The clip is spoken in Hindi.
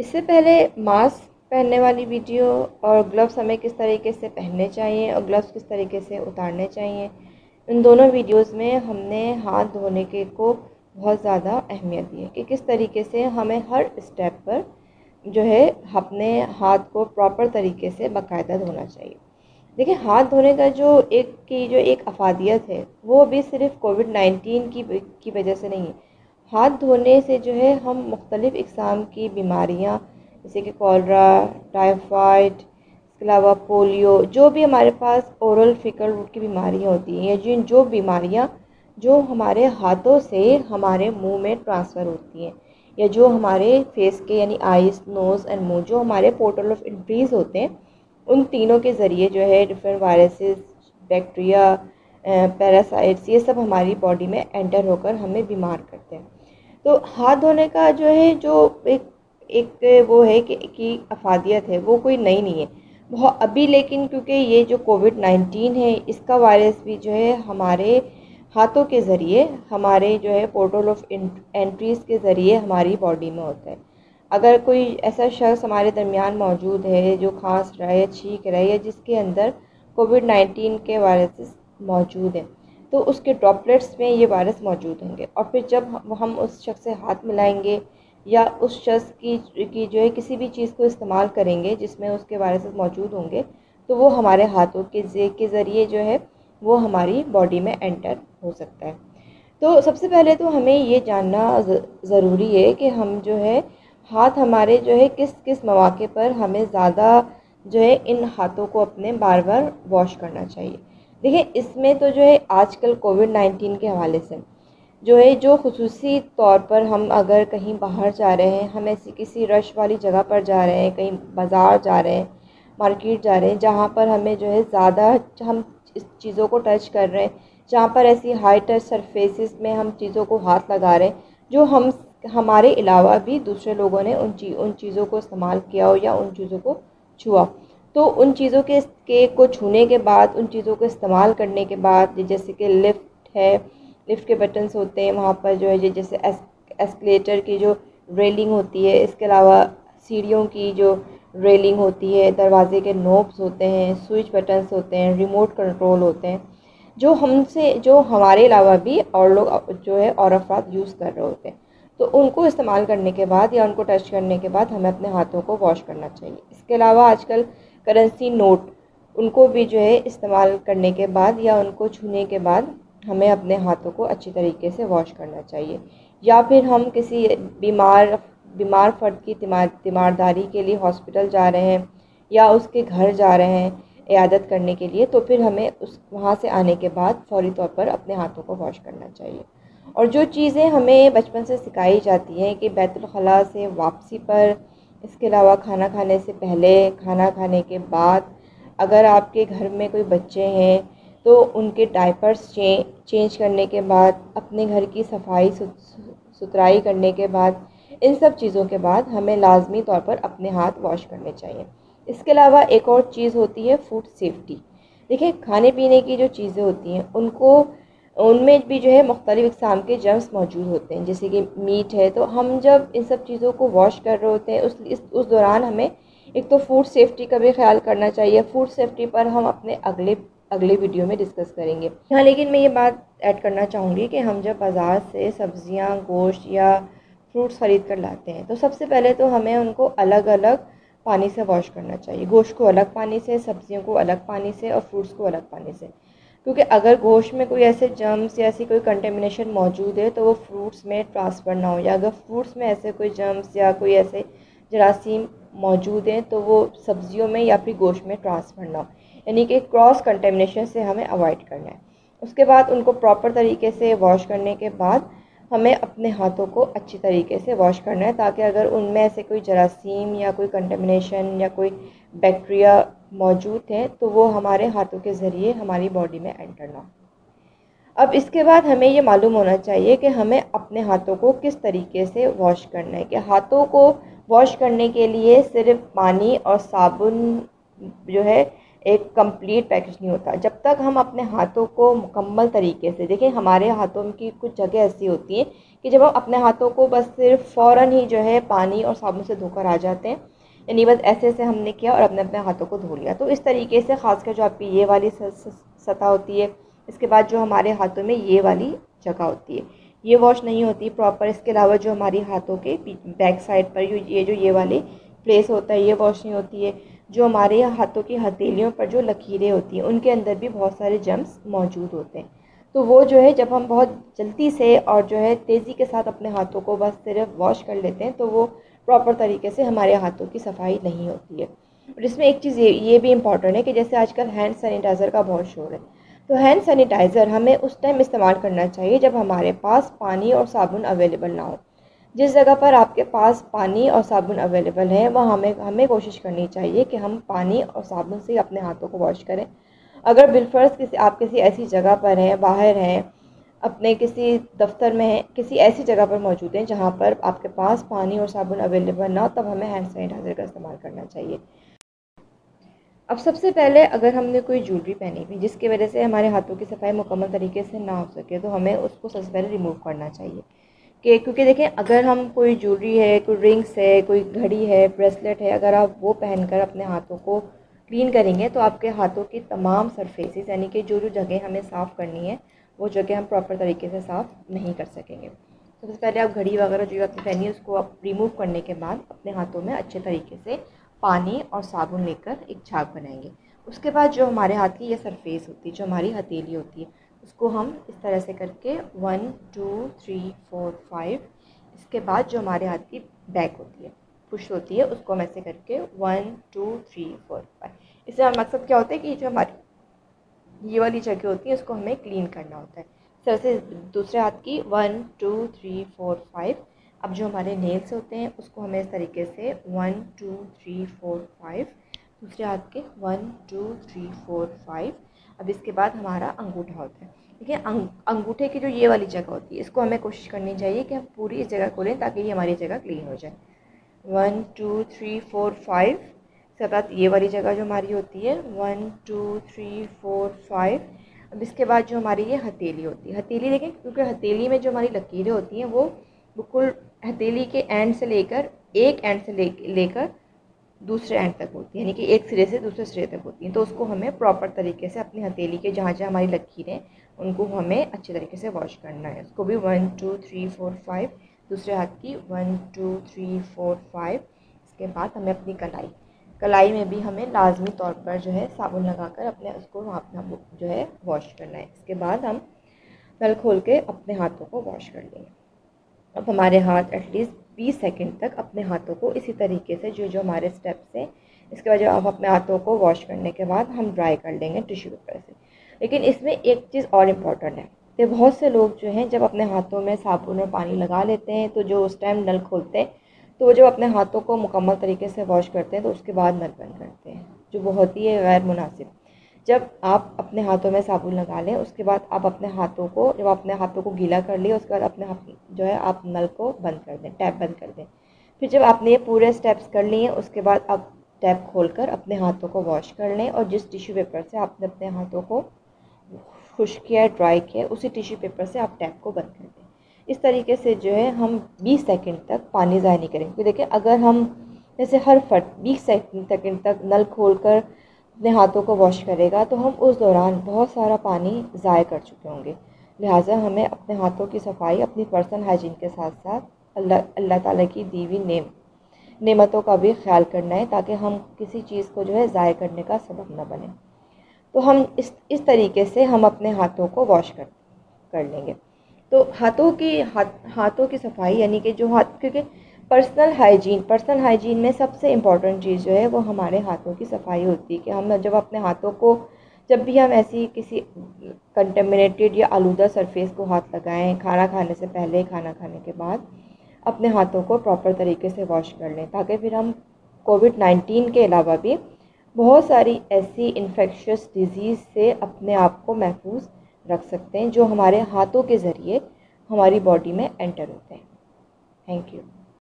इससे पहले मास्क पहनने वाली वीडियो और ग्लव्स हमें किस तरीके से पहनने चाहिए और ग्लव्स किस तरीके से उतारने चाहिए, इन दोनों वीडियोस में हमने हाथ धोने के को बहुत ज़्यादा अहमियत दी है कि किस तरीके से हमें हर स्टेप पर जो है अपने हाथ को प्रॉपर तरीके से बाकायदा धोना चाहिए। देखिए, हाथ धोने का जो एक अफादियत है वो भी सिर्फ कोविड-19 की वजह से नहीं है। हाथ धोने से जो है हम मुख्तलिफ़ इक़साम की बीमारियाँ जैसे कि कॉलरा, टाइफाइड, इसके अलावा पोलियो, जो भी हमारे पास ओरल फीकल रूट की बीमारियाँ होती हैं या जो बीमारियाँ जो हमारे हाथों से हमारे मुंह में ट्रांसफ़र होती हैं या जो हमारे फेस के यानी आइज़, नोज़ एंड मुंह, जो हमारे पोर्टल ऑफ एंट्रीज़ होते हैं, उन तीनों के ज़रिए जो है डिफरेंट वायरसेस, बैक्टीरिया, पैरासाइट्स, ये सब हमारी बॉडी में एंटर होकर हमें बीमार करते हैं। तो हाथ धोने का जो है जो एक एक वो है कि अफादियत है, वो कोई नई नहीं है बहुत अभी, लेकिन क्योंकि ये जो कोविड-19 है इसका वायरस भी जो है हमारे हाथों के ज़रिए, हमारे जो है पोर्टल ऑफ एंट्रीज़ के ज़रिए हमारी बॉडी में होता है। अगर कोई ऐसा शख्स हमारे दरमियान मौजूद है जो खांस रहा है या छींक रहा है या जिसके अंदर कोविड-19 के वायरसेस मौजूद हैं, तो उसके ड्रॉपलेट्स में ये वायरस मौजूद होंगे और फिर जब हम उस शख्स से हाथ मिलाएंगे या उस शख्स की जो है किसी भी चीज़ को इस्तेमाल करेंगे जिसमें उसके वायरसेस मौजूद होंगे, तो वो हमारे हाथों के ज़रिए जो है वो हमारी बॉडी में एंटर हो सकता है। तो सबसे पहले तो हमें ये जानना ज़रूरी है कि हम जो है हाथ हमारे जो है किस किस मौके पर हमें ज़्यादा जो है इन हाथों को अपने बार बार वॉश करना चाहिए। देखिए, इसमें तो जो है आजकल कोविड-19 के हवाले से जो है जो ख़ुसूसी तौर पर हम अगर कहीं बाहर जा रहे हैं, हम ऐसी किसी रश वाली जगह पर जा रहे हैं, कहीं बाज़ार जा रहे हैं, मार्केट जा रहे हैं, जहाँ पर हमें जो है ज़्यादा हम इस चीज़ों को टच कर रहे हैं, जहाँ पर ऐसी हाई टच सरफेसेस में हम चीज़ों को हाथ लगा रहे हैं जो हमारे अलावा भी दूसरे लोगों ने उन चीज़ों को इस्तेमाल किया हो या उन चीज़ों को छुआ, तो उन चीज़ों के को छूने के बाद, उन चीज़ों को इस्तेमाल करने के बाद, जैसे कि लिफ्ट है, लिफ्ट के बटन्स होते हैं, वहाँ पर जो है जैसे एस्केलेटर की जो रेलिंग होती है, इसके अलावा सीढ़ियों की जो रेलिंग होती है, दरवाजे के नोब्स होते हैं, स्विच बटन्स होते हैं, रिमोट कंट्रोल होते हैं, जो हमारे अलावा भी और लोग जो है और अफराद यूज़ कर रहे होते हैं, तो उनको इस्तेमाल करने के बाद या उनको टच करने के बाद हमें अपने हाथों को वॉश करना चाहिए। इसके अलावा आजकल करेंसी नोट, उनको भी जो है इस्तेमाल करने के बाद या उनको छूने के बाद हमें अपने हाथों को अच्छी तरीके से वॉश करना चाहिए। या फिर हम किसी बीमार फ़र्द की तीमारदारी के लिए हॉस्पिटल जा रहे हैं या उसके घर जा रहे हैं इयादत करने के लिए, तो फिर हमें वहाँ से आने के बाद फ़ौरी तौर पर अपने हाथों को वॉश करना चाहिए। और जो चीज़ें हमें बचपन से सिखाई जाती हैं कि बैतुल खला से वापसी पर, इसके अलावा खाना खाने से पहले, खाना खाने के बाद, अगर आपके घर में कोई बच्चे हैं तो उनके डायपर्स चेंज करने के बाद, अपने घर की सफाई सुथराई करने के बाद, इन सब चीज़ों के बाद हमें लाजमी तौर पर अपने हाथ वॉश करने चाहिए। इसके अलावा एक और चीज़ होती है फूड सेफ्टी। देखिए, खाने पीने की जो चीज़ें होती हैं उनमें भी जो है मुख्तलिफ़ इक़साम के जर्म्स मौजूद होते हैं, जैसे कि मीट है, तो हम जब इन सब चीज़ों को वॉश कर रहे होते हैं उस दौरान हमें एक तो फूड सेफ्टी का भी ख्याल करना चाहिए। फूड सेफ्टी पर हम अपने अगले वीडियो में डिस्कस करेंगे। हाँ, लेकिन मैं ये बात ऐड करना चाहूँगी कि हम जब बाज़ार से सब्ज़ियाँ, गोश्त या फ्रूट्स ख़रीद कर लाते हैं, तो सबसे पहले तो हमें उनको अलग अलग पानी से वॉश करना चाहिए। गोश्त को अलग पानी से, सब्ज़ियों को अलग पानी से और फ्रूट्स को अलग पानी से, क्योंकि अगर गोश्त में कोई ऐसे जर्म्स या ऐसी कोई कंटेमिनेशन मौजूद है तो वो फ्रूट्स में ट्रांसफ़र ना हो, या अगर फ्रूट्स में ऐसे कोई जर्म्स या कोई ऐसे जरासीम मौजूद हैं तो वो सब्ज़ियों में या फिर गोश्त में ट्रांसफ़र ना हो, यानी कि क्रॉस कंटेमिनेशन से हमें अवॉइड करना है। उसके बाद उनको प्रॉपर तरीके से वॉश करने के बाद हमें अपने हाथों को अच्छी तरीके से वॉश करना है, ताकि अगर उनमें ऐसे कोई जरासीम या कोई कंटेमिनेशन या कोई बैक्टीरिया मौजूद है तो वो हमारे हाथों के ज़रिए हमारी बॉडी में एंटर ना हो। अब इसके बाद हमें ये मालूम होना चाहिए कि हमें अपने हाथों को किस तरीके से वॉश करना है, कि हाथों को वॉश करने के लिए सिर्फ पानी और साबुन जो है एक कंप्लीट पैकेज नहीं होता। जब तक हम अपने हाथों को मुकम्मल तरीके से, देखिए हमारे हाथों की कुछ जगह ऐसी होती हैं कि जब हम अपने हाथों को बस सिर्फ फ़ौरन ही जो है पानी और साबुन से धोकर आ जाते हैं, यानी बस ऐसे ऐसे हमने किया और अपने अपने हाथों को धो लिया। तो इस तरीके से ख़ासकर जो आपकी ये वाली सतह होती है, इसके बाद जो हमारे हाथों में ये वाली जगह होती है, ये वॉश नहीं होती प्रॉपर। इसके अलावा जो हमारी हाथों के बैक साइड पर ये वाली प्लेस होता है, ये वॉश नहीं होती है। जो हमारे हाथों की हथेलियों पर जो लकीरें होती हैं, उनके अंदर भी बहुत सारे जर्म्स मौजूद होते हैं। तो वो जो है जब हम बहुत जल्दी से और जो है तेज़ी के साथ अपने हाथों को बस सिर्फ वॉश कर लेते हैं, तो वो प्रॉपर तरीके से हमारे हाथों की सफाई नहीं होती है। और इसमें एक चीज़ ये भी इम्पॉर्टेंट है कि जैसे आजकल हैंड सैनिटाइज़र का बहुत शोर है, तो हैंड सैनिटाइज़र हमें उस टाइम इस्तेमाल करना चाहिए जब हमारे पास पानी और साबुन अवेलेबल ना हो। जिस जगह पर आपके पास पानी और साबुन अवेलेबल है, वह हमें कोशिश करनी चाहिए कि हम पानी और साबुन से अपने हाथों को वॉश करें। अगर बिलफर्ज आप किसी ऐसी जगह पर हैं, बाहर हैं, अपने किसी दफ्तर में हैं, किसी ऐसी जगह पर मौजूद हैं जहाँ पर आपके पास पानी और साबुन अवेलेबल ना हो, तब हमें हैंड सैनिटाइज़र का इस्तेमाल करना चाहिए। अब सबसे पहले अगर हमने कोई ज्वेलरी पहनी हुई जिसकी वजह से हमारे हाथों की सफाई मुकम्मल तरीके से ना हो सके, तो हमें उसको सबसे पहले रिमूव करना चाहिए। क्योंकि देखें, अगर हम कोई ज्वेलरी है, कोई रिंग्स है, कोई घड़ी है, ब्रेसलेट है, अगर आप वो पहनकर अपने हाथों को क्लीन करेंगे तो आपके हाथों की तमाम सरफेसेस, यानी कि जो जगह हमें साफ़ करनी है, वो जगह हम प्रॉपर तरीके से साफ़ नहीं कर सकेंगे। तो सबसे पहले आप घड़ी वगैरह जो आपने पहनी है, उसको आप रिमूव करने के बाद अपने हाथों में अच्छे तरीके से पानी और साबुन लेकर एक छाप बनाएंगे। उसके बाद जो हमारे हाथ की ये सरफेस होती है, जो हमारी हथेली होती है, उसको हम इस तरह से करके 1 2 3 4 5, इसके बाद जो हमारे हाथ की बैक होती है, पुश होती है, उसको हम ऐसे करके 1 2 3 4 5। इससे हमारा मकसद क्या होता है कि जो हमारी ये वाली जगह होती है, उसको हमें क्लीन करना होता है। इस तरह से दूसरे हाथ की 1 2 3 4 5। अब जो हमारे नेल्स होते हैं, उसको हमें इस तरीके से 1 2 3 4 5, दूसरे हाथ के 1 2 3 4 5। अब इसके बाद हमारा अंगूठा होता है। देखिए, अंगूठे की जो ये वाली जगह होती है, इसको हमें कोशिश करनी चाहिए कि हम पूरी इस जगह को लें ताकि ये हमारी जगह क्लीन हो जाए। 1 2 3 4 5। इसके बाद ये वाली जगह जो हमारी होती है 1 2 3 4 5। अब इसके बाद जो हमारी ये हथेली होती है, हथेली देखें, क्योंकि हथेली में जो हमारी लकीरें होती हैं वो बिल्कुल हथेली के एंड से लेकर एक एंड से लेकर दूसरे एंड तक होती है, यानी कि एक सिरे से दूसरे सिरे तक होती हैं। तो उसको हमें प्रॉपर तरीके से अपनी हथेली के जहाँ जहाँ हमारी लकीरें हैं, उनको हमें अच्छे तरीके से वॉश करना है। उसको भी 1 2 3 4 5, दूसरे हाथ की 1 2 3 4 5। इसके बाद हमें अपनी कलाई में भी हमें लाजमी तौर पर जो है साबुन लगाकर अपने उसको अपना जो है वॉश करना है। इसके बाद हम नल खोल के अपने हाथों को वॉश कर लेंगे। अब हमारे हाथ एटलीस्ट 20 सेकंड तक अपने हाथों को इसी तरीके से जो जो हमारे स्टेप्स हैं, इसके बाद जब आप अपने हाथों को वॉश करने के बाद हम ड्राई कर लेंगे टिश्यू पेपर से। लेकिन इसमें एक चीज़ और इम्पॉर्टेंट है कि बहुत से लोग जो हैं जब अपने हाथों में साबुन और पानी लगा लेते हैं, तो जो उस टाइम नल खोलते हैं, तो वो जब अपने हाथों को मुकम्मल तरीके से वॉश करते हैं तो उसके बाद नल बंद करते हैं, जो बहुत ही गैर मुनासिब। जब आप अपने हाथों में साबुन लगा लें, उसके बाद आप अपने हाथों को, जब अपने हाथों को गीला कर लिया, उसके बाद अपने हाथ जो है आप नल को बंद कर दें, टैप बंद कर दें। फिर जब आपने ये पूरे स्टेप्स कर लिए, उसके बाद आप टैप खोलकर अपने हाथों को वॉश कर लें और जिस टिश्यू पेपर से आपने अपने हाथों को खुश्क किया, ड्राई किया, उसी टिश्यू पेपर से आप टैप को बंद कर दें। इस तरीके से जो है हम 20 सेकंड तक पानी ज़ाया नहीं करेंगे। क्योंकि देखिए, अगर हम जैसे हर फट 20 सेकंड तक नल खोलकर अपने हाथों को वॉश करेगा, तो हम उस दौरान बहुत सारा पानी ज़ाया कर चुके होंगे। लिहाजा हमें अपने हाथों की सफाई अपनी पर्सनल हाइजीन के साथ साथ अल्लाह ताला की दी हुई नेमतों का भी ख्याल करना है, ताकि हम किसी चीज़ को जो है ज़ाया करने का सबब न बने। तो हम इस तरीके से हम अपने हाथों को वॉश कर लेंगे। तो हाथों की सफाई, यानी कि जो हाथ, क्योंकि पर्सनल हाइजीन में सबसे इम्पॉर्टेंट चीज़ जो है वो हमारे हाथों की सफाई होती है। कि हम जब अपने हाथों को, जब भी हम ऐसी किसी कंटेमिनेटेड या आलूदा सरफेस को हाथ लगाएं, खाना खाने से पहले, खाना खाने के बाद, अपने हाथों को प्रॉपर तरीके से वॉश कर लें, ताकि फिर हम कोविड-19 के अलावा भी बहुत सारी ऐसी इन्फेक्शियस डिजीज़ से अपने आप को महफूज रख सकते हैं, जो हमारे हाथों के ज़रिए हमारी बॉडी में एंटर होते हैं। Thank you.